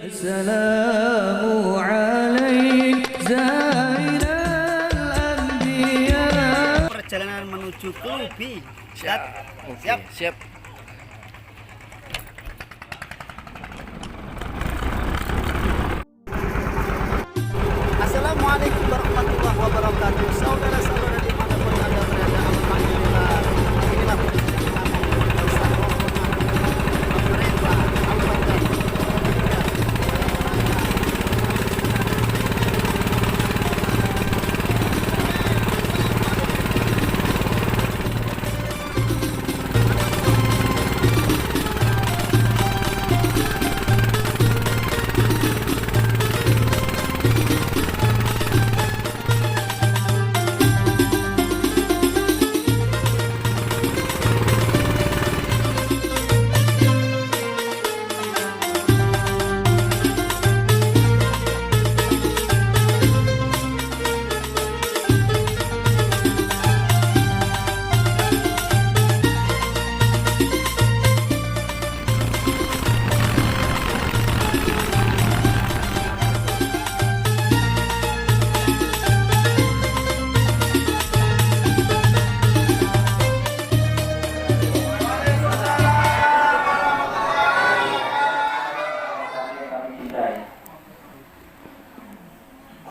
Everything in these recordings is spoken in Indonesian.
Assalamu alaik zainal anbiya. Perjalanan menuju ke Lubi. Siap. Siap. Siap. Assalamualaikum warahmatullahi wabarakatuh. Saudara-saudara dimanapun Anda berada, alhamdulillah. Inilah perjalanan bersama pemerintah Kabupaten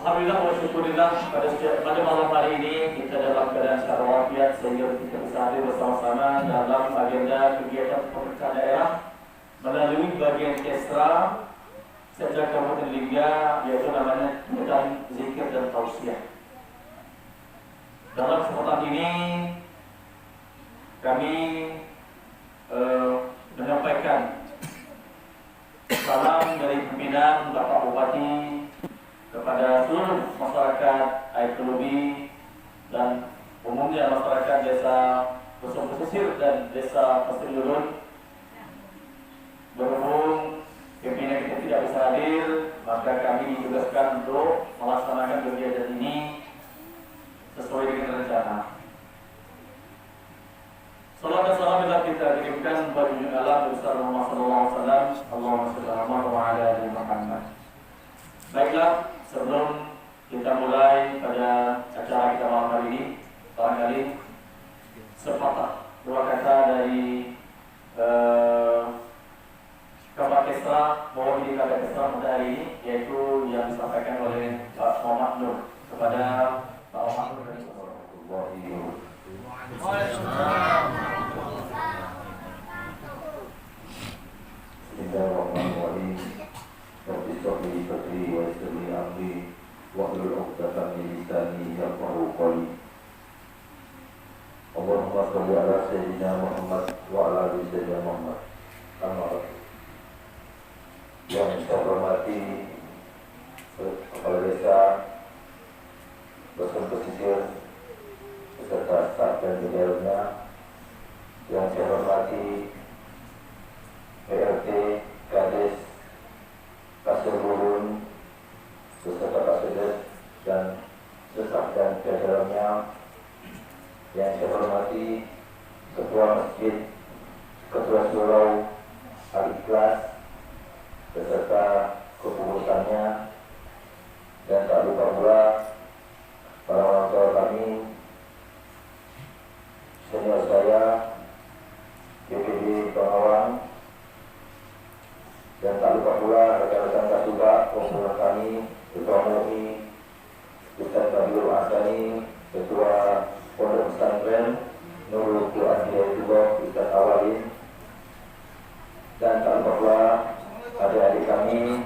Alhamdulillah wa syukurillah pada malam hari ini kita dalam keadaan secara walafiat sehingga kita bisa hadir bersama-sama dalam agenda kegiatan pemerintahan daerah melalui bagian ekstra sejak Kabupaten Lingga, yaitu namanya kegiatan zikir dan tausiah. Dalam kesempatan ini kami menyampaikan salam dari pimpinan Bapak Bupati kepada seluruh masyarakat Air Lubi dan umumnya masyarakat desa Besong Pesisir dan desa Pasir Lulun. Berhubung pimpinan kita tidak bisa hadir, maka kami ditugaskan untuk melaksanakan kegiatan ini sesuai dengan rencana. Salam dan salam bila kita kirimkan bagi Allah besar Muhammad sallallahu alaihi wasallam. Allahumma shalli ala Muhammad wa ala ali Muhammad. Baiklah, sebelum kita mulai pada acara kita malam hari ini, barangkali sepatah dua kata dari Kabar Kesra, bahwa ini Kabar Kesra pada hari ini, yaitu yang disampaikan oleh Pak Muhammad Nur kepada Pak Muhammad Nur dari Bismillahirrahmanirrahim. Rabbi sholli sadri wa yassir li amri wahlul 'uqdatam min lisani yafqahu qawli. Allahumma sholli ala sayyidina Muhammad wa ala ali sayyidina Muhammad. Amma ba'du. Yang saya hormati Kepala Desa Besong Pesisir beserta staf dan jajarannya, yang saya hormati PRT Kades Pasir Lulun beserta Kades dan staf dan jajarannya, yang saya hormati Ketua Masjid, Ketua Surau Al-Ikhlas beserta kepengurusannya, dan tak lupa pula para orang tua kami, senior saya, BPD Pengawang, dan tak lupa pula rekan-rekan Kasuba, pengurus kami, Ketua MUI, Ustaz Nabiul Asani, Ketua Pondok Pesantren Nurul Quran Hidayatullah, Ustaz Awalin, dan tak lupa pula adik-adik kami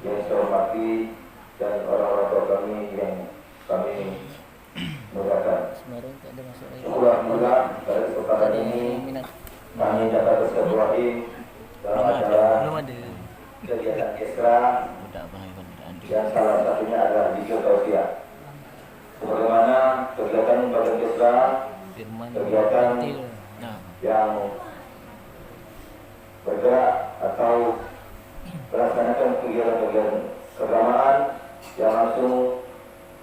yang saya hormati dan orang-orang tua kami yang kami muliakan. Alhamdulillah, pada kesempatan ini kami dapat bersilaturahim dalam acara kegiatan ekstra yang salah satunya adalah zikir tausiah. Sebagaimana kegiatan bagian ekstra, kegiatan yang bergerak atau melaksanakan kegiatan-kegiatan keagamaan yang langsung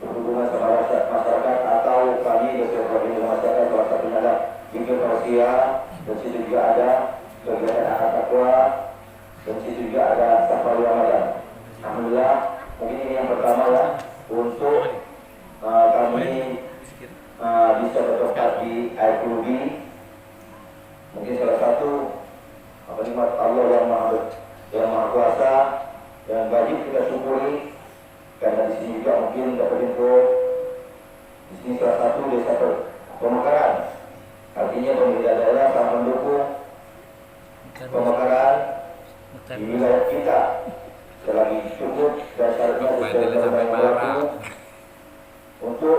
berhubungan sama masyarakat atau kami dari masyarakat, salah satunya adalah zikir tausiah, dan situ juga ada kegiatan akad takwa, dan situ juga ada safari Ramadan. dan wajib kita syukuri karena di sini juga mungkin dapat info di sini salah satu desa pemekaran, artinya pemerintah daerah telah mendukung pemekaran di wilayah kita selagi cukup dan syaratnya sesuai berlaku untuk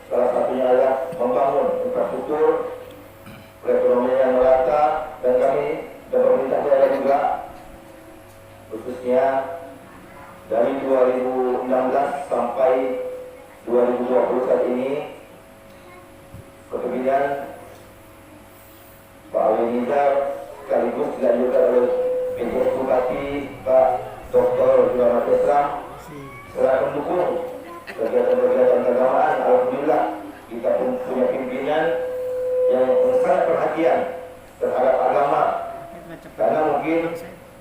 salah satunya adalah membangun infrastruktur perekonomian yang merata, dan kami dan pemerintah daerah juga khususnya dari 2016 sampai 2020 saat ini kepemimpinan Pak Ali Nizar sekaligus dilanjutkan oleh PJ Bupati Pak Dr. Juliana Pesra telah mendukung kegiatan-kegiatan keagamaan. Alhamdulillah kita pun punya pimpinan yang sangat perhatian terhadap agama, karena mungkin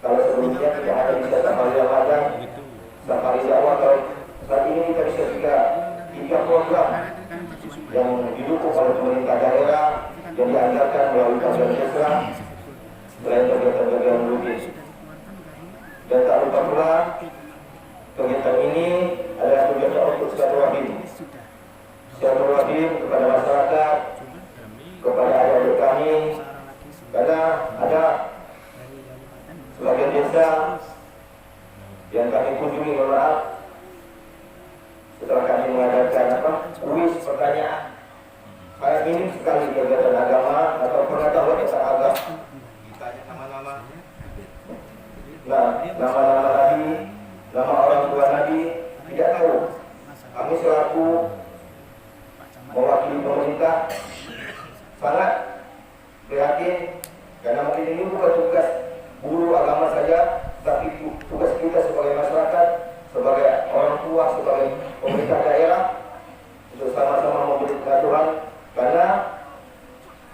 kalau sebelumnya tidak ada bisa safari Ramadan, safari dakwah, kalau saat ini kita bisa tiga program yang didukung oleh pemerintah daerah yang dianggarkan melalui kajian Pesra selain kegiatan-kegiatan rutin. Dan tak lupa pula kegiatan ini adalah tujuannya untuk silaturahim kepada masyarakat, kepada adik-adik kami, karena ada sebagian desa yang kami kunjungi, setelah kami mengadakan kuis pertanyaan, sangat minim sekali kegiatan agama atau pengetahuan tentang agama. Ditanya nama-nama, nama-nama Nabi, nama orang tua Nabi, tidak tahu. Kami selaku mewakili pemerintah sangat prihatin, karena mungkin ini bukan tugas guru agama saja, tapi tugas kita sebagai masyarakat, sebagai orang tua, sebagai pemerintah daerah untuk sama-sama memberi pengaturan, karena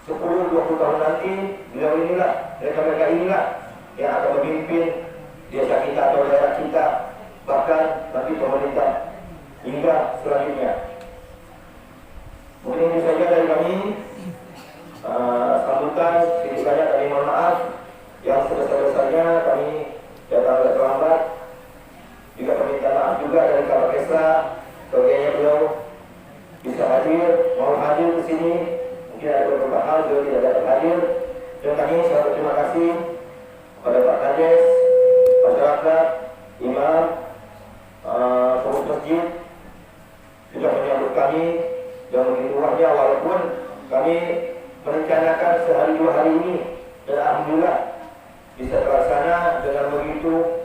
10-20 tahun nanti beliau inilah, mereka inilah yang akan memimpin desa kita atau daerah kita, bahkan nanti pemerintah hingga selanjutnya. Mungkin ini saja dari kami. Sambutan sedikit banyak kami mohon maaf, yang sebesar-besarnya kami datang agak terlambat. Juga permintaan maaf juga dari Kak Kesra, bagiannya beliau bisa hadir, mau hadir ke sini, mungkin ada beberapa hal beliau tidak dapat hadir. Dan kami selalu terima kasih kepada Pak Kades, masyarakat, imam, pengurus masjid sudah menyambut kami dan begitu wajah, walaupun kami merencanakan sehari dua hari ini, dan alhamdulillah bisa terlaksana dengan begitu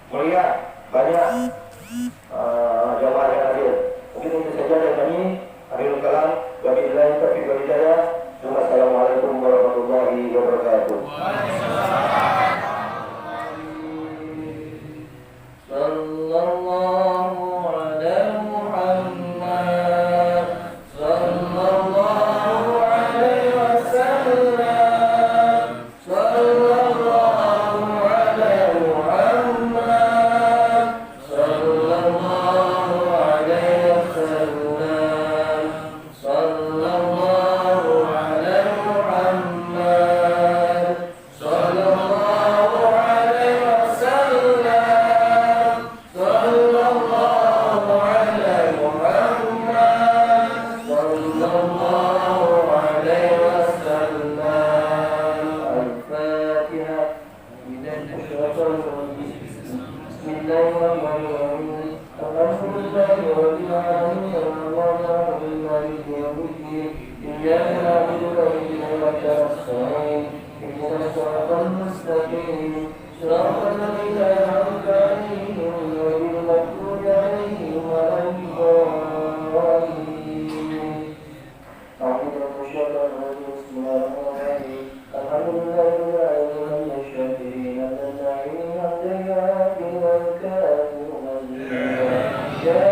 melihat banyak jamaah yang hadir. Mungkin itu saja dari kami. Akhirul kalam, wabillahi taufiq wal hidayah. Wassalamualaikum warahmatullahi wabarakatuh. Sallallahu ala Muhammad, sallallahu alaihi wasallam, sallallahu ala Muhammad, sallallahu alaihi wasallam, sallallahu ala Muhammad, sallallahu alaihi wasallam, sallallahu ala Muhammad, sallallahu alaihi wasallam. Al-Fatihah. Bismillahirrahmanirrahim. Alhamdulillahi rabbil alamin, arrahmanirrahim, maliki yaumiddin. Iyyaka na'budu wa iyyaka nasta'in. Ihdinas siratal mustaqim. Shiratal ladzina an'amta 'alaihim ghairil maghdubi 'alaihim waladdallin. A'udzu billahi alhamdulillahirabbil alamin asy-syakirin an-na'imin al-jayyati wal-kafirin. Ya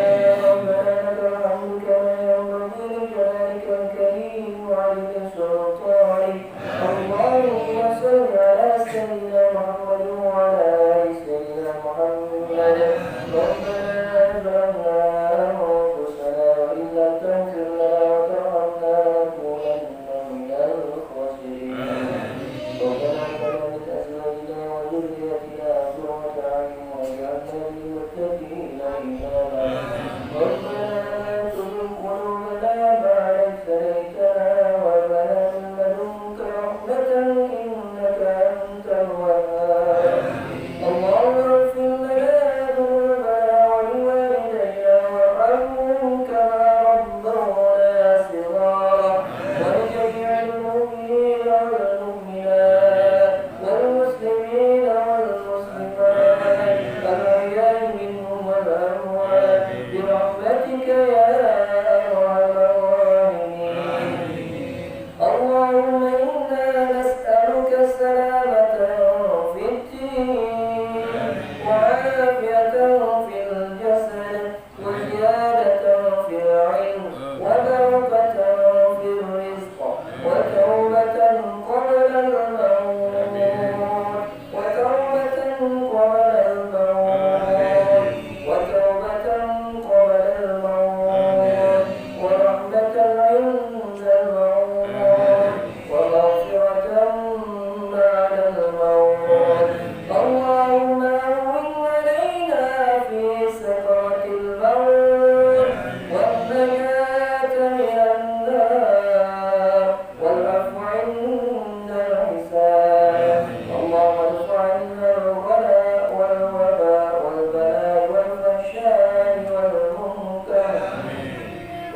Rabbana lakal hamdu kama yanbaghi li jalalika al-karim wa 'azimi sultanik. Allahumma salli ala sayyidina Muhammad wa ala ali sayyidina Muhammad. Rabbana zalamna anfusana wa in lam taghfir lana wa tarhamna lanakunanna minal khasirin. ربنا هب لنا من أزواجنا وذرياتنا قرة أعين واجعلنا للمتقين إماما ربنا لا تزغ قلوبنا بعد إذ هديتنا وهب لنا من لدنك رحمة إنك أنت الوهاب اللهم اغفر لنا ذنوبنا ولوالدينا وارحمهم كما ربونا صغارا ولجميع المؤمنين والمؤمنات والمسلمين والمسلمات الأحياء منهم والأموات برحمتك يا أرحم الراحمين اللهم إنا نسألك السلامة في الدين وعافية في الجسد وزيادة في العلم وبركة في الرزق وتوبة قبل الموت وتوبة قبل الموت وتوبة قبل الموت ورحمة عند الموت ومغفرة بعد الموت اللهم هون علينا في سكرة الموت والنجاة من النار والعفو عند الحساب اللهم ادفع عنا الغلاء والوباء والبلاء والفحشاء والمنكر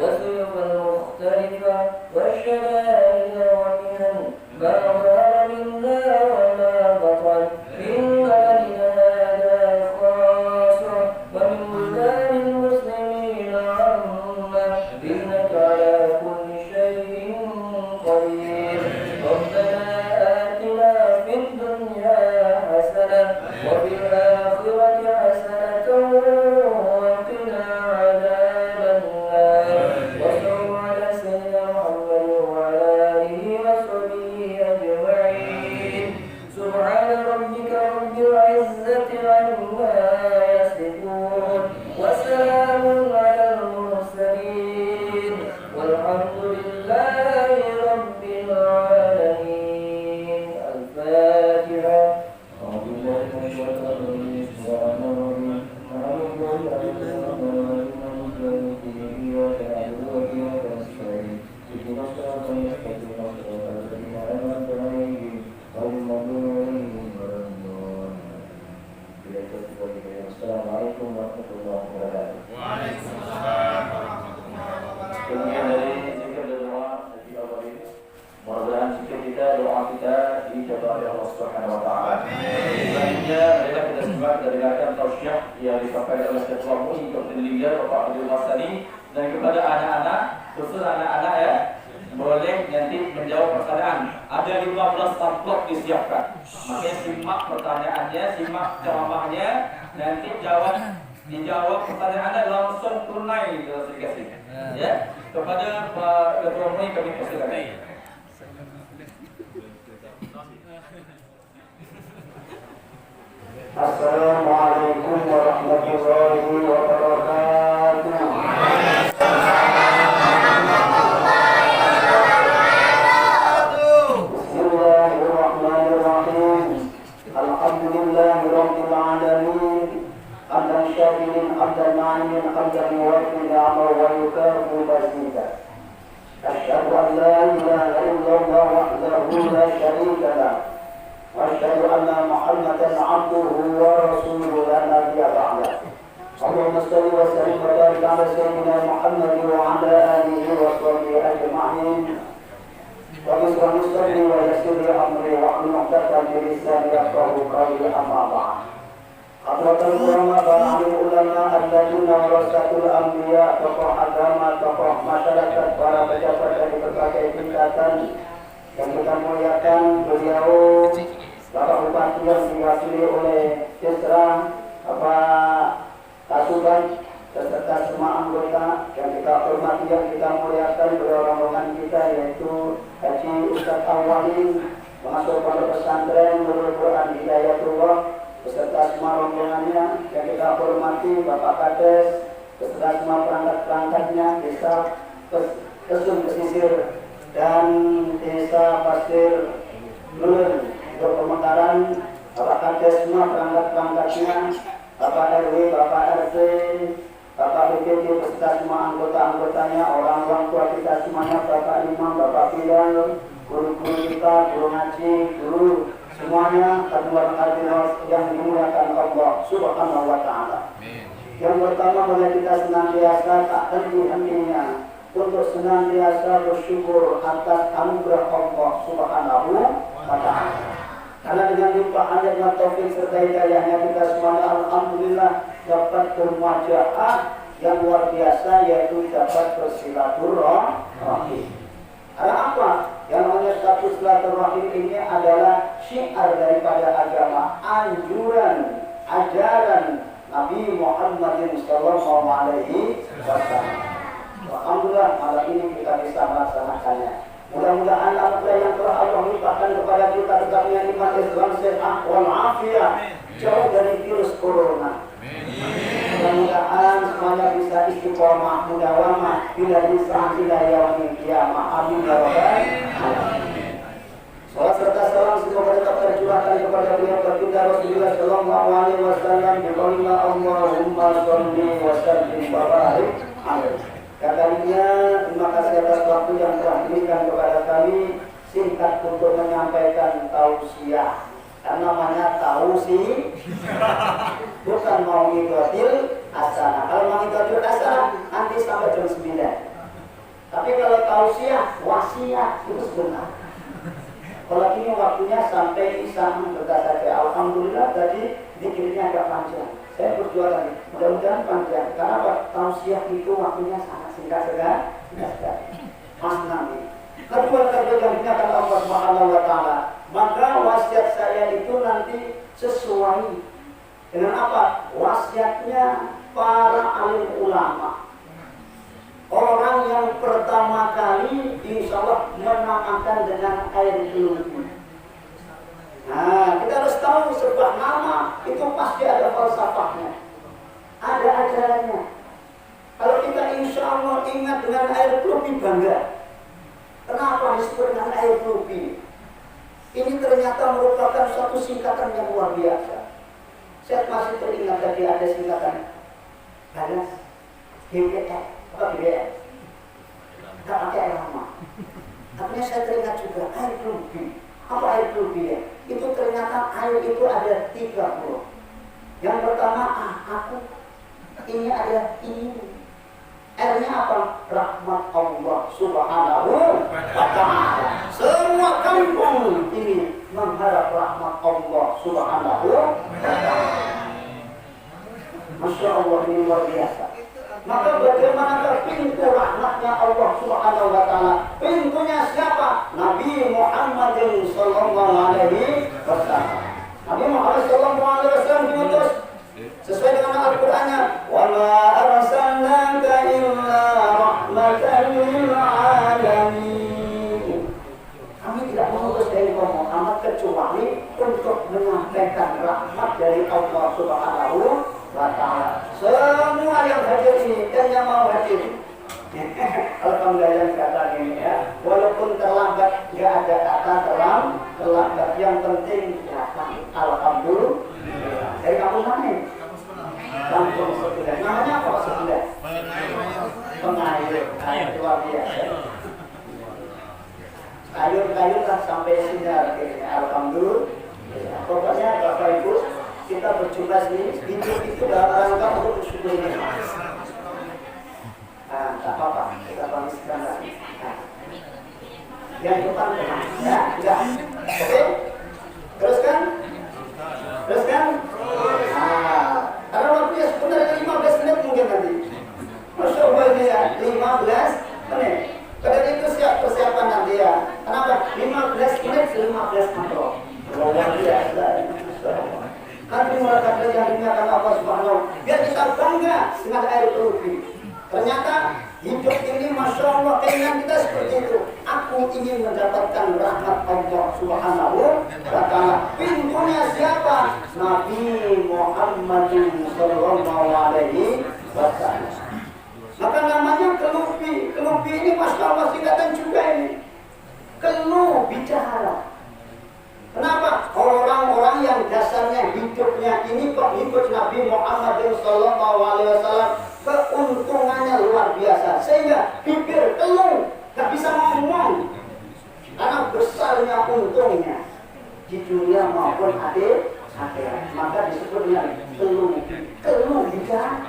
والسيوف المختلفة والشدائد والمحن ما ظهر منا وما بطن من بلدنا هذا خاصة ومن بلدان المسلمين عامة إنك على كل شيء قدير ربنا آتنا في الدنيا حسنة وفي الآخرة حسنة وقنا عذاب النار وصلوا على سيدنا محمد وعلى آله وصحبه أجمعين سبحان ربك رب العزة عما يصفون وسلام على المرسلين والحمد لله رب العالمين الفاتحة أعوذ بالله من الشيطان الرجيم بسم الله الرحمن الرحيم إياك نعبد وإياك نستعين اهدنا الصراط المستقيم صراط الذين أنعمت عليهم غير المغضوب عليهم ولا الضالين السلام عليكم ورحمة الله وبركاته. Kemudian dari zikir dan doa di awal ini, mudah-mudahan zikir kita, doa kita dijabah oleh Allah Subhanahu Wa Taala. Selanjutnya, marilah kita simak dan dengarkan tausiah yang disampaikan oleh Ketua MUI Kabupaten Linggar Bapak Abdul Masani, dan kepada anak-anak, khusus anak-anak ya, boleh nanti menjawab pertanyaan. Ada 15 amplop disiapkan. Makanya simak pertanyaannya, simak ceramahnya, nanti dijawab pertanyaannya langsung tunai dikasih. Ya, kepada Pak Ketua MUI kami persilakan. Assalamualaikum warahmatullahi wabarakatuh. Bismillahirrahmanirrahim. Alhamdulillahirabbil alamin. Hamdan syakirin, hamdan na'imin, hamdan yuwaffi ni'amahu wa yukafi mazidah. Asyhadu an la ilaha illallah wahdahu la syarika lah. وأشهد أن محمدا عبده ورسوله لا نبي بعده. اللهم صل وسلم وبارك على سيدنا محمد وعلى آله وصحبه أجمعين. ومثل نصلي ويسر أمري واحلل عقدة من لساني يفقهوا قولي أما بعد. حضرة العلماء para ulama alladzina warasatul anbiya, tokoh agama, tokoh masyarakat, para pejabat dari berbagai tingkatan yang kita muliakan, beliau Bapak Bupati yang diwakili oleh Desra, Bapak Kasuban, beserta semua anggota yang kita hormati, yang kita muliakan, beliau rombongan kita yaitu Haji Ustadz Awalin, pengasuh pondok pesantren Nurul Quran Hidayatullah, beserta semua rombongannya yang kita hormati, Bapak Kades, beserta semua perangkat-perangkatnya, desa Kesum Pesisir dan desa Pasir Lulun untuk pemekaran, Bapak Kades semua perangkat-perangkatnya, Bapak RW, Bapak RT, Bapak BPT beserta semua anggota-anggotanya, orang-orang tua kita semuanya, Bapak Imam, Bapak Bilal, guru-guru kita, guru ngaji, guru semuanya, kedua yang dimuliakan Allah Subhanahu wa Ta'ala. Yang pertama, mulai kita senantiasa tak henti-hentinya untuk senantiasa bersyukur atas anugerah Allah Subhanahu wa Ta'ala. Karena dengan limpahan dan taufik serta hidayahnya kita semuanya alhamdulillah dapat bermuajaah yang luar biasa, yaitu dapat bersilaturahmi. Karena apa? Yang namanya status silaturahmi ini adalah syiar daripada agama, anjuran, ajaran Nabi Muhammad sallallahu alaihi wasallam. Alhamdulillah malam ini kita bisa melaksanakannya. Mudah-mudahan apa yang telah Allah limpahkan kepada kita tetapnya iman Islam sehat walafiat, jauh dari virus corona. Mudah-mudahan semuanya bisa istiqomah mudawamah bila disah ila yaumil qiyamah. Amin ya rabbal alamin. Salam serta salam semoga tetap tercurahkan kepada beliau baginda Rasulullah sallallahu alaihi wasallam bi qaulina Allahumma shalli wa sallim wa barik alaihi. Katanya, terima kasih atas waktu yang telah diberikan kepada kami. Singkat untuk menyampaikan tausiah. Karena namanya tausi, bukan mau ngikutin asana. Kalau mau ngikutin asana, nanti sampai jam 9. Tapi kalau tausiah, wasiat itu sebentar. Kalau ini waktunya sampai Isya berkata saja. Alhamdulillah tadi dikirnya agak panjang. Saya berdoa lagi, mudah-mudahan panjang. Karena apa? Tausiah itu waktunya sangat singkat sekali. Mas Nabi. Kedua yang dinyatakan Allah Subhanahu wa Ta'ala. Maka wasiat saya itu nanti sesuai dengan apa? Wasiatnya para alim ulama. Orang yang pertama kali insya Allah menamakan dengan air kelumpi. Nah, kita harus tahu sebuah nama itu pasti ada falsafahnya, ada ajarannya. Kalau kita insya Allah ingat dengan air kelumpi bangga. Kenapa disebut dengan air kelumpi? Ini ternyata merupakan suatu singkatan yang luar biasa. Saya masih teringat tadi ada singkatan balas GBS, apa GBS? Tidak pakai lama. Artinya saya teringat juga air kelumpi. Apa air kelumpi ya? Itu ternyata air itu ada 30. Yang pertama aku, ini ada ini. R-nya apa? Rahmat Allah Subhanahu wa Ta'ala. Semua kampung ini mengharap rahmat Allah Subhanahu wa Ta'ala. Masya Allah, ini luar biasa. Maka bagaimana pintu rahmatnya Allah Subhanahu wa Ta'ala? Pintunya siapa? Nabi Muhammad sallallahu alaihi wasallam. Nabi Muhammad sallallahu alaihi wasallam diutus sesuai dengan Al-Qur'annya, "Wa ma arsalnaka illa rahmatan lil alamin." Kami tidak mengutus dari Muhammad kecuali untuk menyampaikan rahmat dari Allah Subhanahu wa Ta'ala. Semua yang hadir ini dan yang mau hadir, alhamdulillah yang kata ini ya, walaupun terlambat, nggak ada kata terlambat, yang penting datang. Alhamdulillah. Dari kampung mana? Kampung Sebelah. Namanya apa Sebelah? Pengayur. Luar biasa. Kayur-kayur lah sampai sini akhirnya. Alhamdulillah. Pokoknya Bapak Ibu, kita berjumpa sini, hidup itu dalam rangka untuk bersyukur ini. Nah, tak apa-apa, kita bangkitkan lagi. Nah, yang depan tenang, ya, enggak. Oke, teruskan. Nah, karena waktunya sebenarnya 15 menit mungkin nanti. Masya Allah ini ya, 15 menit. Karena itu siap persiapan nanti ya. Kenapa? 15 menit, 15 kontrol. Luar biasa. Nanti mereka yang dinyatakan Allah Subhanahu. Biar kita bangga dengan air kelumpi. Ternyata hidup ini Masya Allah keinginan kita seperti itu. Aku ingin mendapatkan rahmat Allah Subhanahu wa Ta'ala. Pintunya siapa? Nabi Muhammad sallallahu alaihi wasallam. Maka namanya kelumpi. Kelumpi ini Masya Allah singkatan juga ini. Keluh bicara. Kenapa? Orang-orang yang dasarnya hidupnya ini kok ikut Nabi Muhammad SAW, keuntungannya luar biasa, sehingga bibir keluh, gak bisa ngomong karena besarnya untungnya di dunia maupun akhirat. Maka disebut dengan keluh bicara.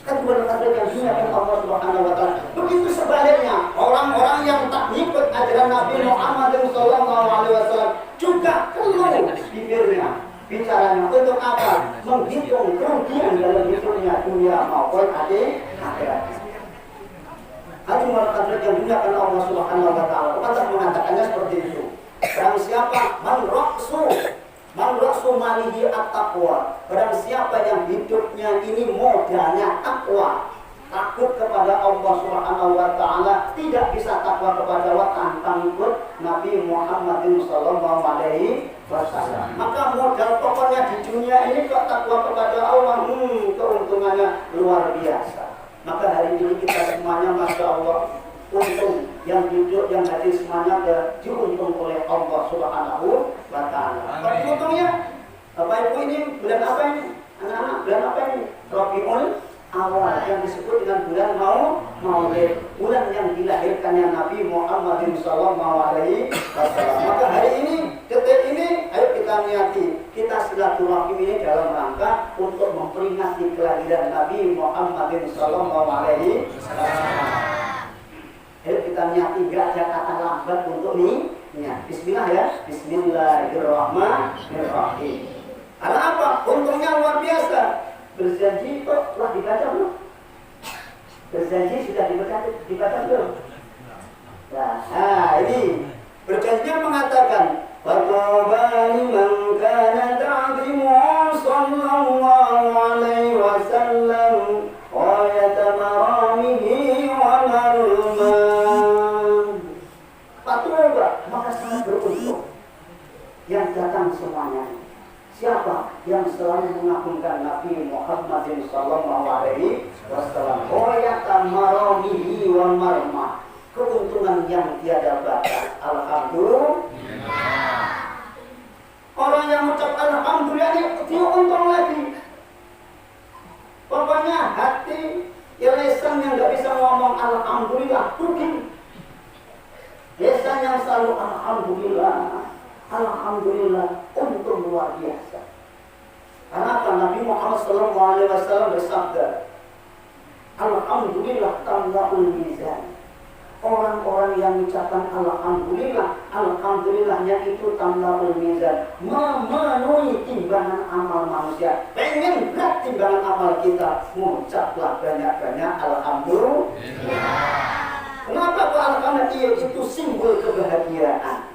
Kan berkata dunia kan Allah Subhanahu wa taala. Begitu sebaliknya, orang-orang yang tak ikut ajaran Nabi Muhammad SAW juga keluh bibirnya, bicaranya untuk apa? Menghitung kerugian dalam hidupnya dunia maupun akhirat. Hati mereka yang dimuliakan Allah Subhanahu wa taala. Kita mengatakannya seperti itu. Barang siapa man raksu malihi at-taqwa. Barang siapa yang hidupnya ini modalnya takwa, takut kepada Allah Subhanahu wa taala, tidak bisa takwa kepada Allah tanpa ikut Nabi Muhammad sallallahu alaihi wasallam. Maka modal pokoknya di dunia ini kok takwa kepada Allah, keuntungannya luar biasa. Maka hari ini kita semuanya Masya Allah untung yang hidup, yang hadir semuanya diuntung oleh Allah Subhanahu wa ta'ala. Tapi untungnya Bapak Ibu ini bulan apa ini? Anak-anak bulan apa ini? Rabiul Awal yang disebut dengan bulan Maulid, bulan yang dilahirkannya Nabi Muhammad SAW. Maka hari ini, detik ini, ayo kita niati, kita silaturahim ini dalam rangka untuk memperingati kelahiran Nabi Muhammad SAW. Ayo kita niati, gak ada kata lambat untuk niat. Bismillah ya, Bismillahirrahmanirrahim. Karena apa? Untungnya luar biasa. Berjanji kok telah dibaca belum? Berjanji sudah dibaca belum? Nah, ini berjanjinya mengatakan Fatobani man kana ta'zimu sallallahu alaihi wasallam wa yatamaramihi wa marman. Fatoba, maka sangat beruntung yang datang semuanya. Siapa yang selalu mengagungkan Nabi Muhammad sallallahu alaihi wasallam, hoyatan maramihi wa marma, keuntungan yang tiada batas. Alhamdulillah. Orang yang mengucap alhamdulillah ini dia untung lagi. Pokoknya hati lesan yang nggak bisa ngomong alhamdulillah rugi. Lesan yang selalu alhamdulillah, alhamdulillah, untung luar biasa. Karena Nabi Muhammad SAW bersabda, alhamdulillah tamla'ul mizan. Orang-orang yang mengucapkan alhamdulillah, alhamdulillahnya itu tamla'ul mizan, memenuhi timbangan amal manusia. Pengen berat timbangan amal kita, mengucaplah banyak-banyak alhamdulillah. Kenapa alhamdulillah? Itu simbol kebahagiaan.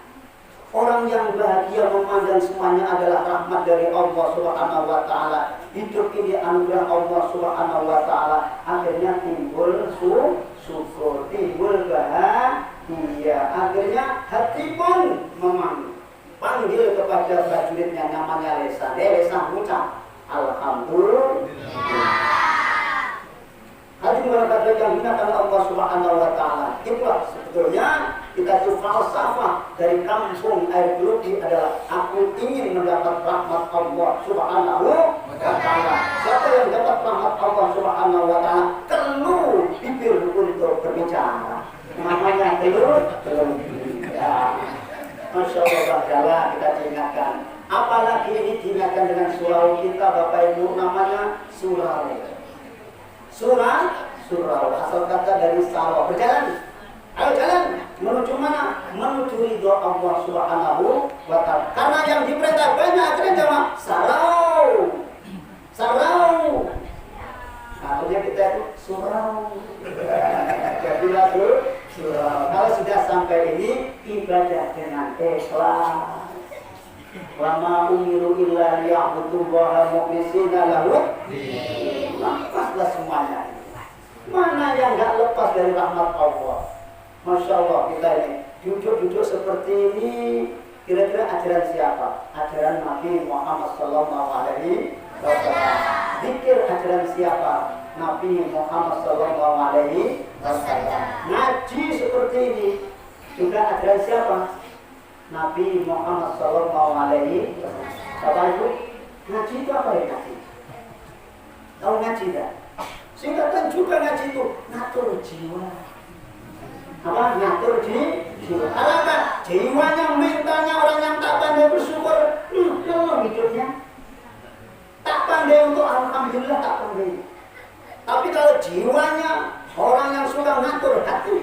Orang yang bahagia memandang semuanya adalah rahmat dari Allah Subhanahu wa taala. Hidup ini anugerah Allah Subhanahu wa taala. Akhirnya timbul syukur, timbul bahagia. Akhirnya hati pun memanggil kepada prajuritnya namanya lesan. Lesan ucap alhamdulillah. Hati mereka yang digunakan Allah Subhanahu wa taala. Itulah sebetulnya kita itu falsafah dari kampung air Geluti adalah aku ingin mendapat rahmat Allah Subhanahu wa taala. Siapa yang dapat rahmat Allah Subhanahu wa taala, keluh bibir untuk berbicara. Namanya keluh. Ya. Masya Allah, kita diingatkan. Apalagi ini diingatkan dengan surau kita Bapak Ibu, namanya surau. Surau, asal kata dari sawa, berjalan. Ayo jalan, menuju mana? Menuju ridho Allah Subhanahu wa ta'ala. Karena yang diperintah banyak, akhirnya jamaah sarau. Akhirnya kita itu surau. Jadi lalu surau. Kalau sudah sampai ini, ibadah dengan ikhlas. Wama umiru illa liya'budullaha mukhlishina lahu din. Lepaslah semuanya. Mana yang enggak lepas dari rahmat Allah? Masya Allah, kita ini duduk-duduk seperti ini. Kira-kira ajaran siapa? Ajaran Nabi Muhammad sallallahu alaihi wasallam. Zikir ajaran siapa? Nabi Muhammad Sallallahu Alaihi Wasallam. Ngaji seperti ini juga ajaran siapa? Nabi Muhammad Sallallahu Alaihi Wasallam. Bapak Ibu, ngaji itu apa ya ngaji? Tahu ngaji tidak? Singkatan juga ngaji itu ngatur jiwa. Apa? Ngatur jiwa. Apa? Jiwanya mintanya orang yang tak pandai bersyukur, hidupnya tak pandai untuk alhamdulillah, tak pandai. Tapi kalau jiwanya orang yang suka ngatur hati,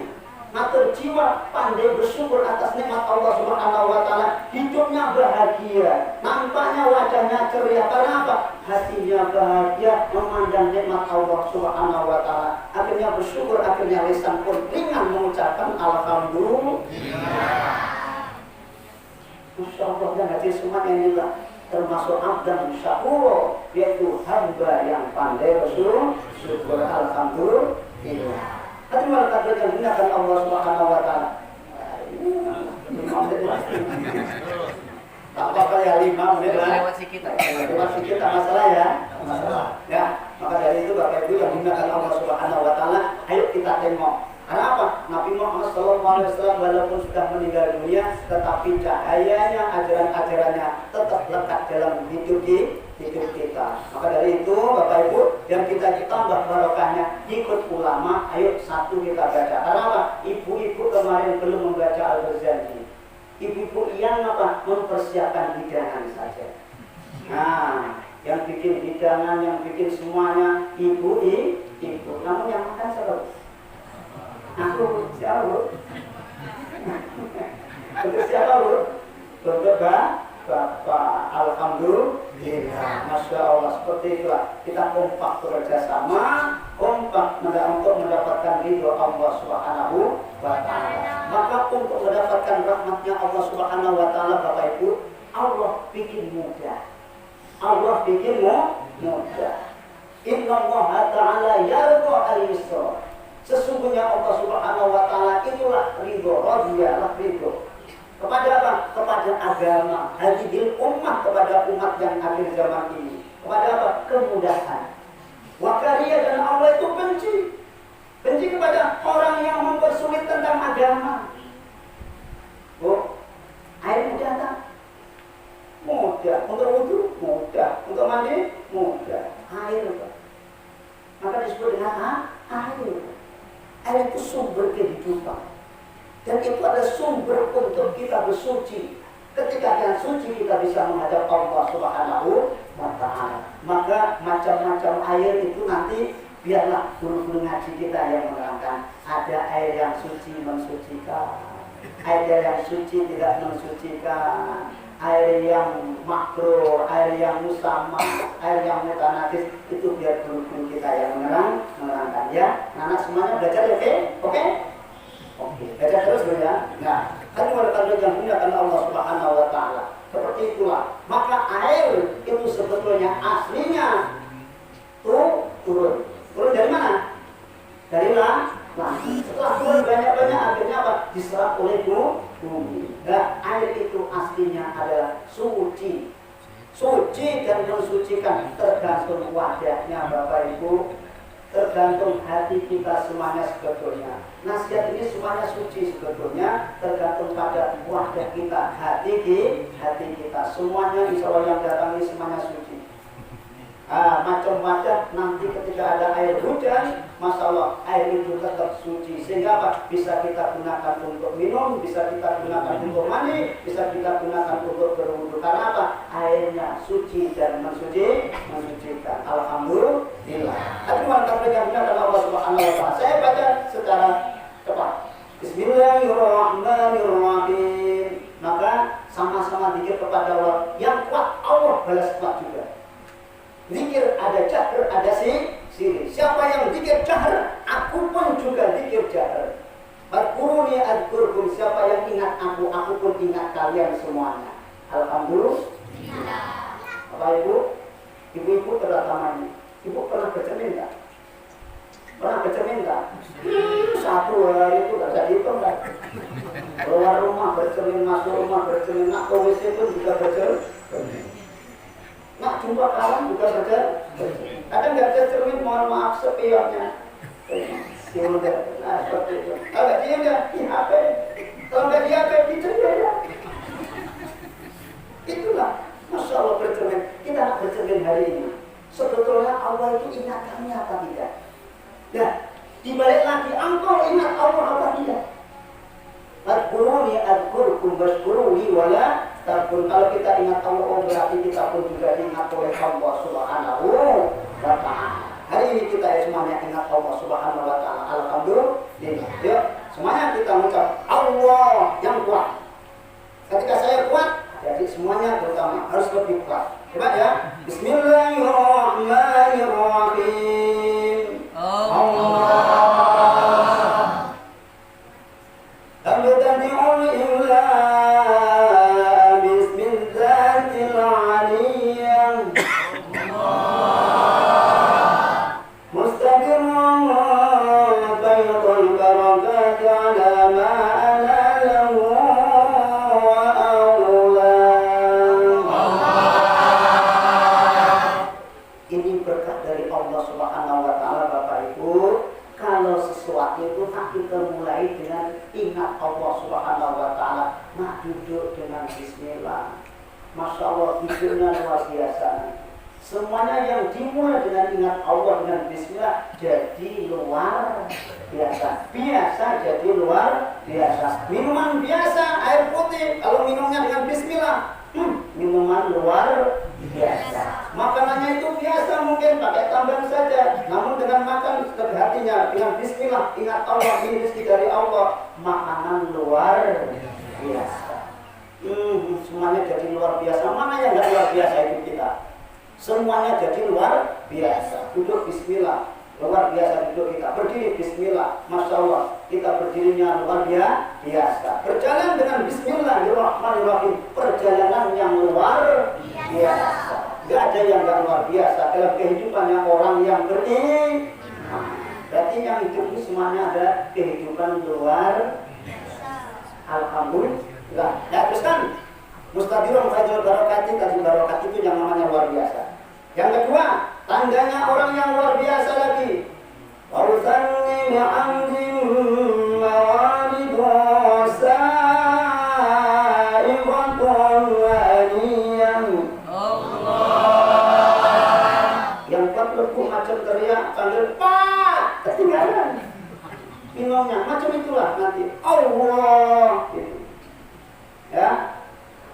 ngatur jiwa, pandai bersyukur atas nikmat Allah Subhanahu wa taala, hidupnya bahagia, nampaknya wajahnya ceria. Karena apa? Hatinya bahagia memandang nikmat Allah Subhanahu wa taala. Akhirnya bersyukur, akhirnya lisan pun ringan mengucapkan alhamdulillah. Masya Allah, yang hadir semuanya inilah termasuk abdan syakuro, yaitu hamba yang pandai bersyukur. Alhamdulillah. Hati malaikat yang gunakan Allah Subhanahu wa taala. Tak apa-apa ya 5 menit lah. Lewat sikit masalah ya. Masalah. Ya, maka dari itu Bapak Ibu yang gunakan Allah Subhanahu wa taala, ayo kita tengok. Karena apa? Nabi Muhammad SAW walaupun sudah meninggal dunia, tetapi cahayanya, ajaran-ajarannya tetap lekat dalam hidup kita. Maka dari itu Bapak Ibu, yang kita tambah barokahnya, ikut ulama, ayo satu kita baca. Karena apa? Ibu-ibu kemarin belum membaca Al-Ghazali. Ibu-ibu yang apa? Mempersiapkan hidangan saja. Nah, yang bikin hidangan, yang bikin semuanya ibu. Namun yang makan siapa? Aku siapa Bu? Untuk siapa Bu? Untuk Bapak. Alhamdulillah. Masya Allah, seperti itulah. Kita kompak bekerja sama, kompak untuk mendapatkan ridho Allah Subhanahu wa taala. Maka untuk mendapatkan rahmatnya Allah Subhanahu wa taala, Bapak Ibu, Allah bikin mudah. Allah bikin mudah. Inna Allah ta'ala yarda al-yusra. Sesungguhnya Allah Subhanahu wa taala itulah ridho, radhiyalah ridho. Kepada apa? Kepada agama, hadhil ummah, kepada umat yang akhir zaman ini. Kepada apa? Kemudahan. Wa kariya, dan Allah itu benci. Benci kepada orang yang mempersulit tentang agama. Oh, air mudah tak? Mudah. Untuk wudu mudah. Untuk mandi mudah. Air Pak. Maka disebut dengan air. Air itu sumber kehidupan. Dan itu adalah sumber untuk kita bersuci. Ketika kita suci, kita bisa menghadap Allah Subhanahu wa taala. Maka macam-macam air itu nanti biarlah guru-guru ngaji kita yang menerangkan. Ada air yang suci mensucikan, air yang suci tidak mensucikan, air yang makruh, air yang musamah, air yang mutanajis, itu biar guru-guru kita yang menerangkan ya. Anak semuanya belajar ya, oke? Oke, baca terus dulu ya. Nah, kan mereka yang gunakan Allah Subhanahu wa taala. Seperti itulah. Maka air itu sebetulnya aslinya turun. Turun dari mana? Dari langit. Setelah turun banyak-banyak, akhirnya apa? Diserap oleh bumi. Nah, air itu aslinya adalah suci. Suci dan mensucikan tergantung wadahnya Bapak Ibu. Tergantung hati kita semuanya sebetulnya. Nasihat ini semuanya suci sebetulnya, tergantung pada wadah kita, hati kita. Semuanya insya Allah yang datang ini semuanya suci. Macam wadah nanti ketika ada air hujan, Masya Allah, air itu tetap suci. Sehingga apa? Bisa kita gunakan untuk minum, bisa kita gunakan untuk mandi, bisa kita gunakan untuk berwudu. Karena apa? Airnya suci dan mensucikan. Alhamdulillah. Tapi mantap yang gunakan Allah Subhanahu wa taala. Saya baca secara cepat. Bismillahirrahmanirrahim. Maka sama-sama zikir kepada Allah. Yang kuat Allah balas kuat juga. Zikir ada jahr, ada siri. Siapa yang zikir jahr, aku pun juga zikir jahr. Fadkuruni adkurkum. Siapa yang ingat aku pun ingat kalian semuanya. Alhamdulillah. Bapak Ibu, ibu-ibu terutama ini, ibu pernah bercermin tak? Pernah bercermin tak? Satu hari itu gak jadi hitung kan? Keluar rumah bercermin, masuk rumah bercermin, nak ke WC pun juga bercermin. Nak jumpa kawan juga bercermin. Kadang nggak ada cermin, mohon maaf sepionnya. Sudah, nah seperti itu. Kalau dia nggak di HP, kalau nggak di HP di jendela. Itulah, masya Allah bercermin. Kita nak bercermin hari ini. Sebetulnya Allah itu ingat kami apa tidak? Nah, dibalik lagi, engkau ingat Allah apa tidak? Adkuruni adkurkum waskuruni wala takun. Kalau kita ingat Allah, oh berarti kita pun juga ingat oleh Allah Subhanahu wa ta'ala. Hari ini kita semuanya ingat Allah Subhanahu wa ta'ala. Alhamdulillah. Yuk, semuanya kita mengucap Allah yang kuat. Ketika saya kuat, jadi semuanya terutama harus lebih kuat. Coba ya. Bismillahirrahmanirrahim. Allah. Abdani'ul illa bismillahil aliyyah. Allah. Mustaqirun baydul barakati ala ma ala lahu wa awla. Ini berkah dari Allah Subhanahu wa ta'ala. Bapak Ibu, kalau sesuatu itu kita mulai dengan ingat Allah Subhanahu wa ta'ala. Nah, duduk dengan bismillah. Masya Allah, duduknya luar biasa. Semuanya yang dimulai dengan ingat Allah dengan bismillah jadi luar biasa. Biasa jadi luar biasa. Minuman biasa, air putih, kalau minumnya dengan bismillah, minuman luar biasa. Makanannya itu biasa, mungkin pakai tambahan saja. Namun dengan makan ke hatinya dengan bismillah, ingat Allah, ini rezeki dari Allah, makanan luar biasa. Semuanya jadi luar biasa. Mana yang nggak luar biasa hidup kita? Semuanya jadi luar biasa. Duduk bismillah, luar biasa duduk kita. Berdiri bismillah, masya Allah, kita berdirinya luar biasa. Berjalan dengan bismillahirrahmanirrahim, perjalanan yang luar biasa. Gak ada yang gak luar biasa dalam kehidupannya orang yang beriman. Berarti yang hidup ini semuanya ada kehidupan luar biasa. Alhamdulillah. Ya teruskan. Mustadirun fadil barakati, tadi barakat itu yang namanya luar biasa. Yang kedua, tandanya orang yang luar biasa lagi. Warusanni bi'amdin mawalidu sa'ibatun waliyam. Allah. Yang kuat lebih macam teriak, panggil Pak, ketinggalan. Minumnya macam itulah nanti. Allah. Gitu. Ya.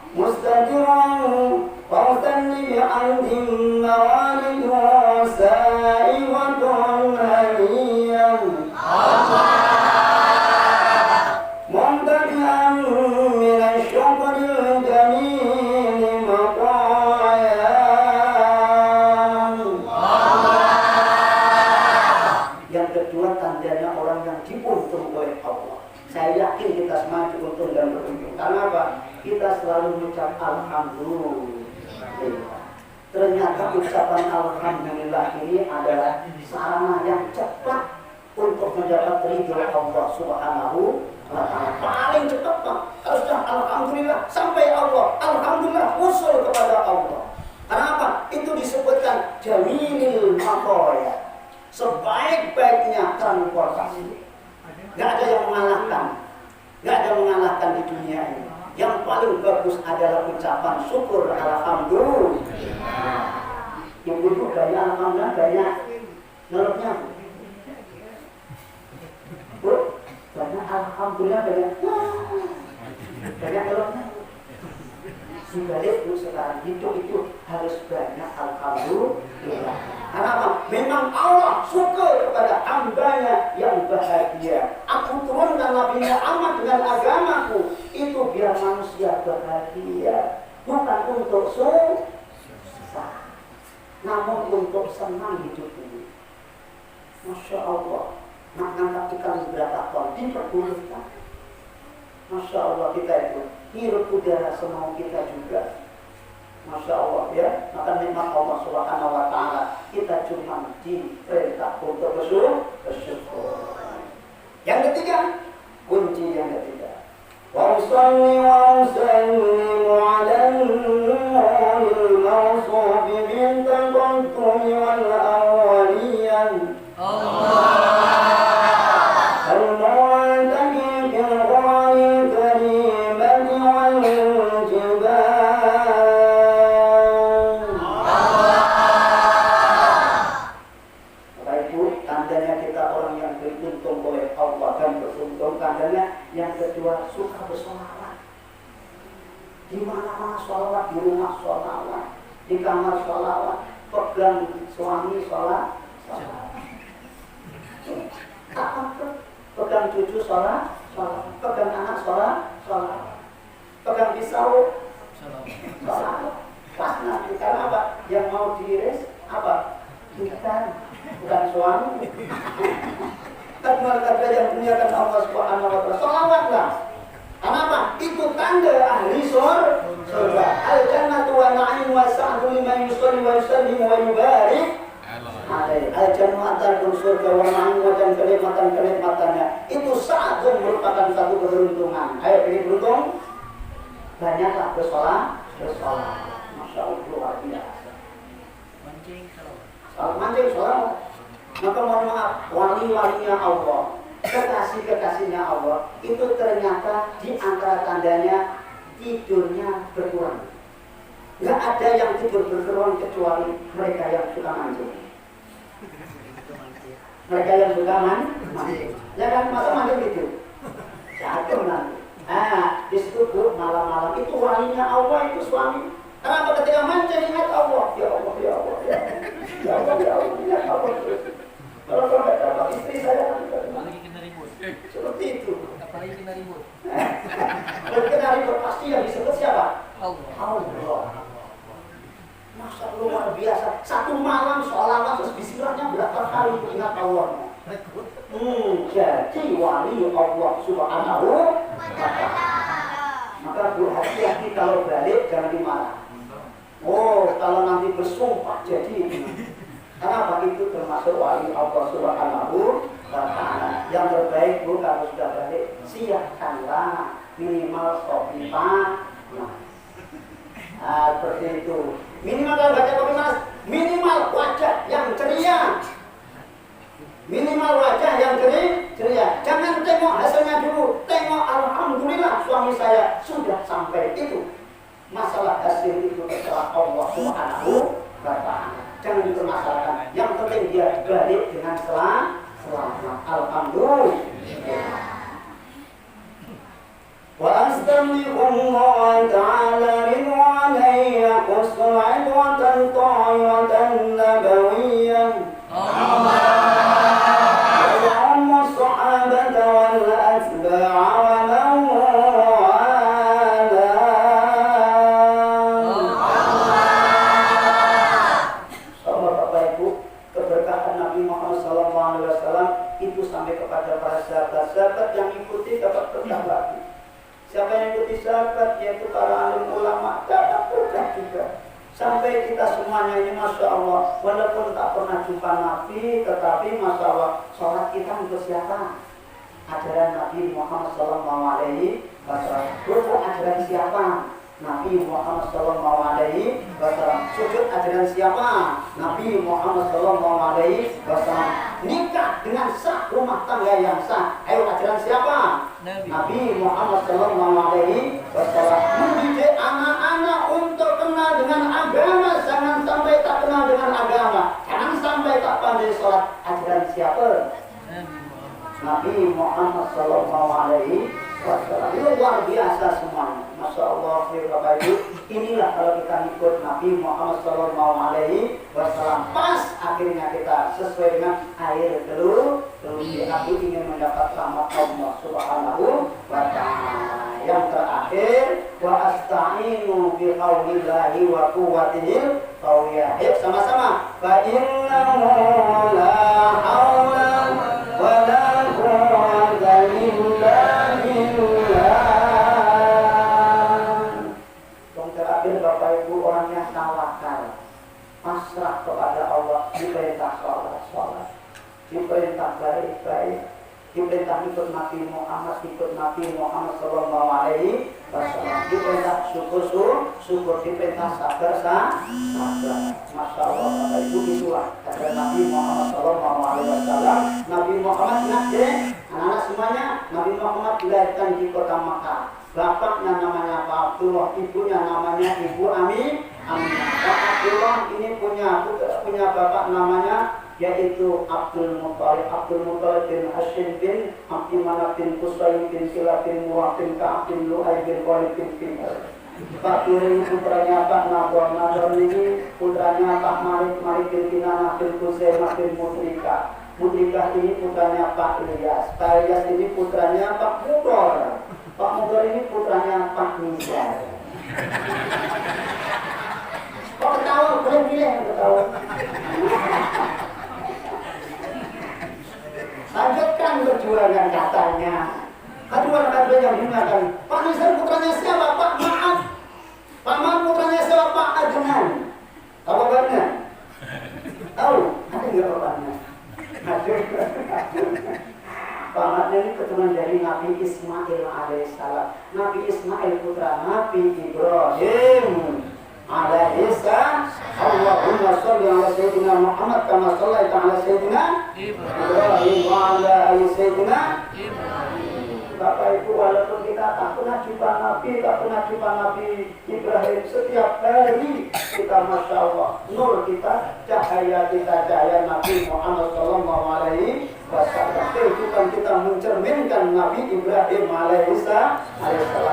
Mustadirun faustanni bi'amdin mawalidu sa'ibatun waliyam. Allah. Muntadi'an minasyukril jamil maqayan. Allah. Yang kedua, tandanya orang yang diuntung oleh Allah. Saya yakin kita semua diuntung dan beruntung. Karena apa? Kita selalu mengucap alhamdulillah. Ternyata ucapan alhamdulillah ini adalah sarana yang cepat untuk mendapat ridho Allah Subhanahu wa ta'ala. Paling cepat, Pak. Kalau sudah alhamdulillah sampai Allah, alhamdulillah usul kepada Allah. Kenapa? Itu disebutkan jamilil maqaya, sebaik-baiknya transportasi. Gak ada yang mengalahkan. Gak ada yang mengalahkan di dunia ini. Yang paling bagus adalah ucapan syukur alhamdulillah. Ibu-ibu gaya alhamdulillah, gaya ngelupnya. Bu, gaya alhamdulillah, gaya ngelupnya. Sebaliknya sekarang hidup itu harus banyak alhamdulillah. Kenapa? Memang Allah suka kepada hambanya yang bahagia. Aku turunkan Nabi Muhammad dengan agamaku itu biar manusia bahagia, bukan untuk susah, namun untuk senang hidup ini. Masya Allah, nak ngangkat ikan berapa ton diperbolehkan. Masya Allah, kita itu hirup udara semau kita juga. Masya Allah ya, maka nikmat Allah Subhanahu wa ta'ala kita cuma diperintah untuk bersyukur. Yang ketiga, kunci yang ketiga, wa usalli wa usallimu ala al-mawsufi bi di kamar sholawat, pegang suami sholat. Pegang cucu sholat, pegang anak sholat, pegang pisau sholat. Pas nanti karena apa? Yang mau diiris apa? Ikan, bukan suami. Karena yang muliakan Allah Subhanahu wa taala. Sholawatlah. Kenapa? Itu tanda ahli surga. Al-jannatu wa na'im wa sa'du liman yusalli wa yusallim wa yubarik alaihi. Al-jannatu surga wa na'im dan kenikmatan-kenikmatannya. Itu sa'du merupakan satu keberuntungan. Ayo pilih beruntung. Banyaklah bersolat. Masya Allah luar biasa. Mancing sholat. Maka mohon maaf, wali-walinya Allah, kekasih-kekasihnya Allah, itu ternyata di antara tandanya tidurnya berkurang. Nggak ada yang tidur berkurang kecuali mereka yang suka mancing. Mereka yang suka mancing. Ya kan, masa mancing tidur? Jatuh nanti. Di situ bu, malam-malam itu walinya Allah, itu suami. Kenapa ketika mancing ingat Allah? Ya Allah, ya Allah, ya Allah, ya Allah, ya Allah, ya Allah. Kalau sampai dapat istri saya Apalagi kena ribut. seperti itu. Apalagi kena ribut. Dan kena ribut pasti yang disebut siapa? Allah. Masa luar biasa. Satu malam sholawat terus bismillahnya berapa kali ingat Allah. Jadi wali Allah Subhanahu wa ta'ala. Maka berhati-hati kalau balik jangan dimarah. Kalau nanti bersumpah jadi kenapa itu termasuk wali Allah Subhanahu wa ta'ala. Yang terbaik bu kalau sudah balik siapkanlah minimal kopi panas. Seperti itu. Minimal kalau baca kopi panas, minimal wajah yang ceria. Minimal wajah yang ceria. Jangan tengok hasilnya dulu. Tengok alhamdulillah suami saya sudah sampai itu. Masalah hasil itu adalah Allah Subhanahu wa ta'ala. Jangan dipermasalahkan. Yang penting dia balik dengan selamat. Alhamdulillah. Wa astaghfirullah ta'ala ridwanai yaqsul 'idwatan ta'iyatan nabawiyyah. Allahumma sahabata wal atba'a wa man sahabat yang ikuti dapat berkah lagi. Siapa yang ikuti sahabat yaitu para alim ulama dapat berkah juga. Sampai kita semuanya ini masya Allah, walaupun tak pernah jumpa Nabi, tetapi masya Allah sholat kita untuk siapa? Ajaran Nabi Muhammad SAW. Rukuk ajaran siapa? Nabi Muhammad SAW. Sujud ajaran siapa? Nabi Muhammad SAW. Nikah dengan sah, rumah tangga yang sah. Ayo ajaran siapa? Nabi Muhammad SAW. Mendidik anak-anak untuk kenal dengan agama. Jangan sampai tak kenal dengan agama. Jangan sampai tak pandai sholat. Ajaran siapa? Nabi Muhammad SAW. Ini luar biasa semuanya. Masya Allah, Bapak Ibu. Inilah kalau kita ikut Nabi Muhammad SAW. Pas akhirnya kita sesuai dengan air telur. Aku ingin mendapat rahmat Allah Subhanahu wa ta'ala. Yang terakhir, wa asta'inu bi haulillahi wa quwwatihil qawiyah. Sama-sama. Fa innahu la haula wa la quwwata illa yang terakhir Bapak Ibu, orangnya tawakal, pasrah kepada Allah, diperintah sholat, diperintah baik-baik, diperintah ikut Nabi Muhammad SAW, diperintah syukur, diperintah sabar. Masya Allah Bapak Ibu, itulah kata Nabi Muhammad SAW. Nabi Muhammad ingat anak-anak semuanya, Nabi Muhammad dilahirkan di kota Makkah. Bapaknya namanya Pak Abdullah, ibunya namanya Ibu Aminah. Pak Abdullah ini punya bapak namanya yaitu Abdul Muttalib bin Hashim bin Abdi Manaf bin Qusay bin Kilab bin Murrah bin Ka'ab bin Lu'ay bin Walid bin Fihr. Pak Turing putranya Pak Nador ini putranya Pak Malik bin Kinanah bin Kuzaimah bin Mutrika. Mutrika ini putranya Pak Ilyas. Pak Ilyas ini putranya Pak Mudor. Pak Mudor ini putranya Pak Nizar. Kok ketawa? Boleh pilih ketawa. Lanjutkan perjuangan katanya. Kedua yang digunakan. Pak Nizar putranya siapa? Pak Ma'ad. Pak Ma'ad putranya siapa? Pak Adnan. Tahu kabarnya? Tahu? Ada nggak bapaknya? Pak Ma'ad ini keturunan dari Nabi Ismail alaihissalam. Nabi Ismail putra Nabi Ibrahim alaihissalam. Allahumma sholli ala sayyidina Muhammad kama shallaita ala sayyidina Ibrahim wa ala ali sayyidina Bapak Ibu, walaupun kita tak pernah jumpa Nabi, tak pernah jumpa Nabi Ibrahim, setiap hari kita Masya Allah, nur kita, cahaya kita, cahaya Nabi Muhammad SAW. Kehidupan kita mencerminkan Nabi Ibrahim alaihissalam.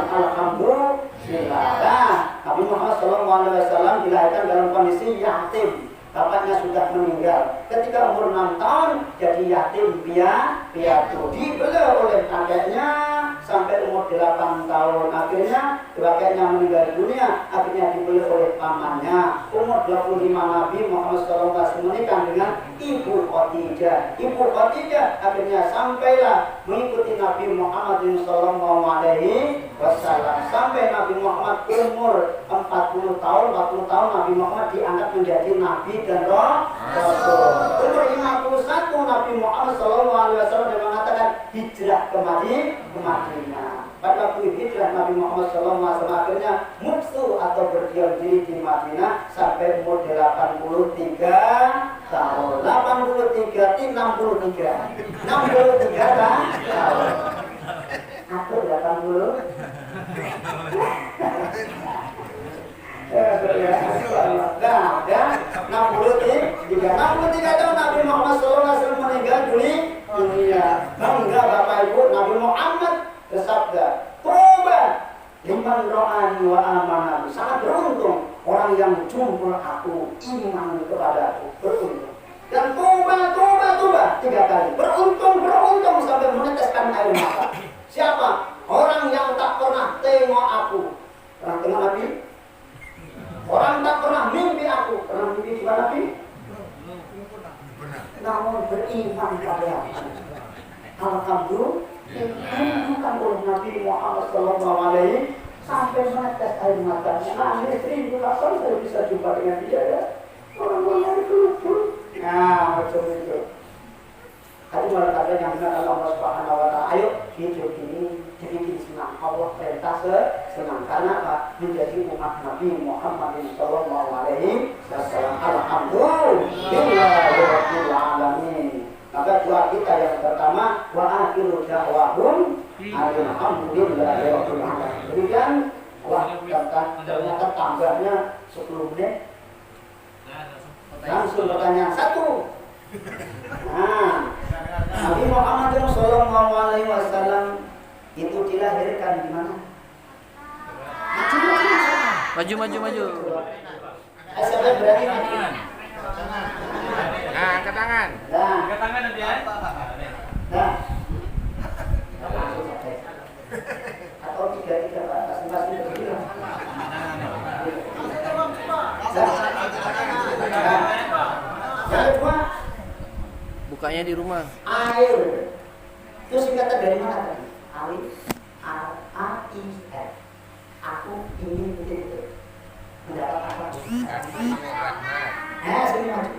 Alhamdulillah. Nabi Muhammad SAW dilahirkan dalam kondisi yatim. Bapaknya sudah meninggal. Ketika umur 6 tahun jadi yatim piatu. Dibeli oleh kakeknya sampai umur 8 tahun. Akhirnya kakeknya meninggal dunia. Akhirnya dibeli oleh pamannya. Umur 25 Nabi Muhammad SAW menikah dengan Ibu Khadijah. Ibu Khadijah akhirnya sampailah mengikuti Nabi Muhammad SAW. Sampai Nabi Muhammad umur 40 tahun Nabi Muhammad diangkat menjadi Nabi dan Rasul. Umur 51 Nabi Muhammad SAW dia mengatakan hijrah ke Madinah. Pada waktu hijrah Nabi Muhammad SAW akhirnya muksu atau berdiam diri di Madinah sampai umur 83 tahun. 63 tahun. Atau 80. Dan 63 tahun Nabi Muhammad SAW meninggal dunia. Bangga Bapak Ibu, Nabi Muhammad bersabda, "Tobat liman ro'ani wa amanabi." Sangat beruntung orang yang jumpa aku, iman kepada aku, beruntung. Dan tobat 3 kali. Beruntung sampai meneteskan air mata. Siapa? Orang yang tak pernah tengok aku. Pernah tengok Nabi? Orang tak pernah mimpi aku. Pernah mimpi juga Nabi? Namun beriman pada aku. Alhamdulillah ditunjukkan oleh Nabi Muhammad SAW sampai menetes air matanya. Nangis rindu kapan saya bisa jumpa dengan dia ya. Orang-orang itu lucu. Nah, macam itu. Tadi malah kata yang benar Allah Subhanahu wa Ta'ala. Ayo hidup ini dibikin senang. Allah perintah senang karena apa? Menjadi umat Nabi Muhammad SAW. Alhamdulillahirabbil alamin. Maka doa kita yang pertama wa akhiru da'wahum alhamdulillahirabbil alamin. Demikian ternyata tambahnya 10 menit. Langsung pertanyaan 1. Nah, Nabi Muhammad SAW itu dilahirkan di mana? Maju. Siapa berani maju? Nah, angkat tangan. Angkat tangan nanti ya. Nah. Atau 3 Pak, masing-masing berdiri. Yang kedua, Bukanya di rumah. air. Itu singkatan dari mana tadi? Alif, A-I-F. Aku ingin betul-betul mendapat apa? Sini maju.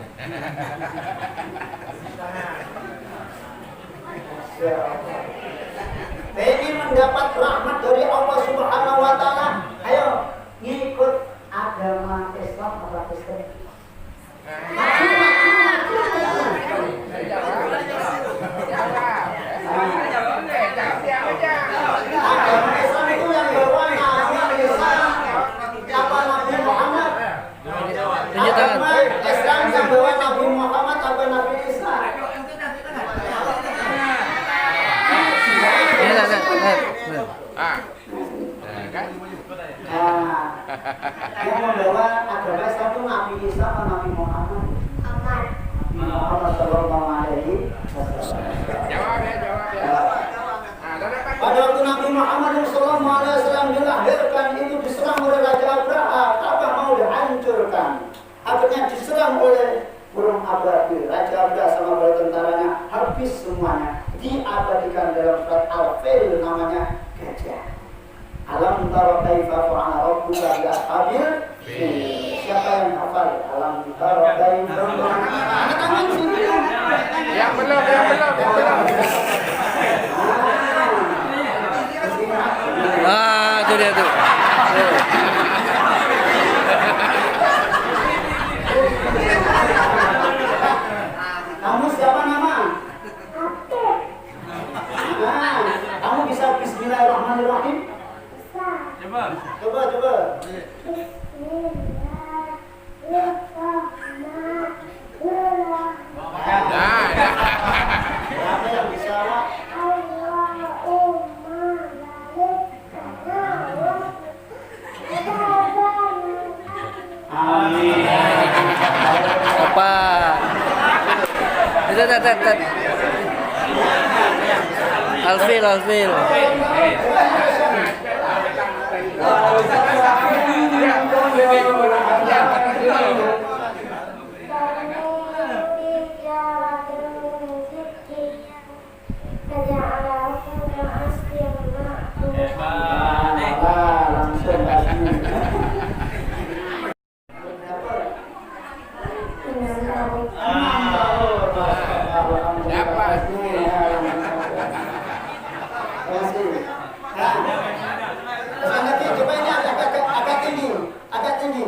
Pengen mendapat rahmat dari Allah Subhanahu wa Ta'ala. Ayo ngikut agama Islam apa Kristen? Agama Islam itu yang bawa Nabi Isa apa Nabi Muhammad. Agama Islam yang bawa Nabi Muhammad apa Nabi Isa. Yang membawa agama Islam itu Nabi Isa atau Nabi Muhammad? Muhammad Sallallahu Alaihi Wasallam. Jawab ya. Pada waktu Nabi Muhammad Sallallahu Alaihi Wasallam dilahirkan itu diserang oleh Raja Abraha, Ka'bah mau dihancurkan. Akhirnya diserang oleh burung ababil. Raja Abraha sama bala tentaranya habis semuanya. Diabadikan dalam surat Al-Fil namanya gajah. Alam tara kaifa fa'ala rabbuka bi ashabil fil. Siapa yang hafal? Alam tara kaifa fa'ala. Tangan sini. Yang belum. Itu dia tuh. Kamu siapa nama? Kamu bisa Bismillahirrahmanirrahim? Coba. Siapa yang bisa? Amin. Apa? Tet. Alfil. Agak tinggi.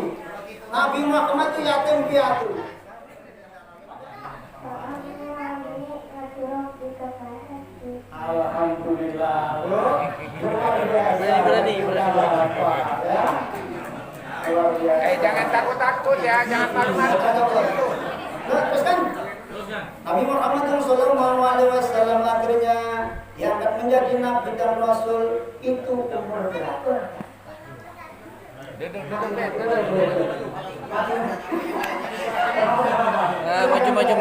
Nabi Muhammad itu yatim piatu. Alhamdulillah. Berani. Jangan takut ya, jangan malu-malu. Teruskan. Nabi Muhammad Sallallahu Alaihi Wasallam akhirnya diangkat menjadi nabi dan rasul itu umur berapa? Duduk. Maju.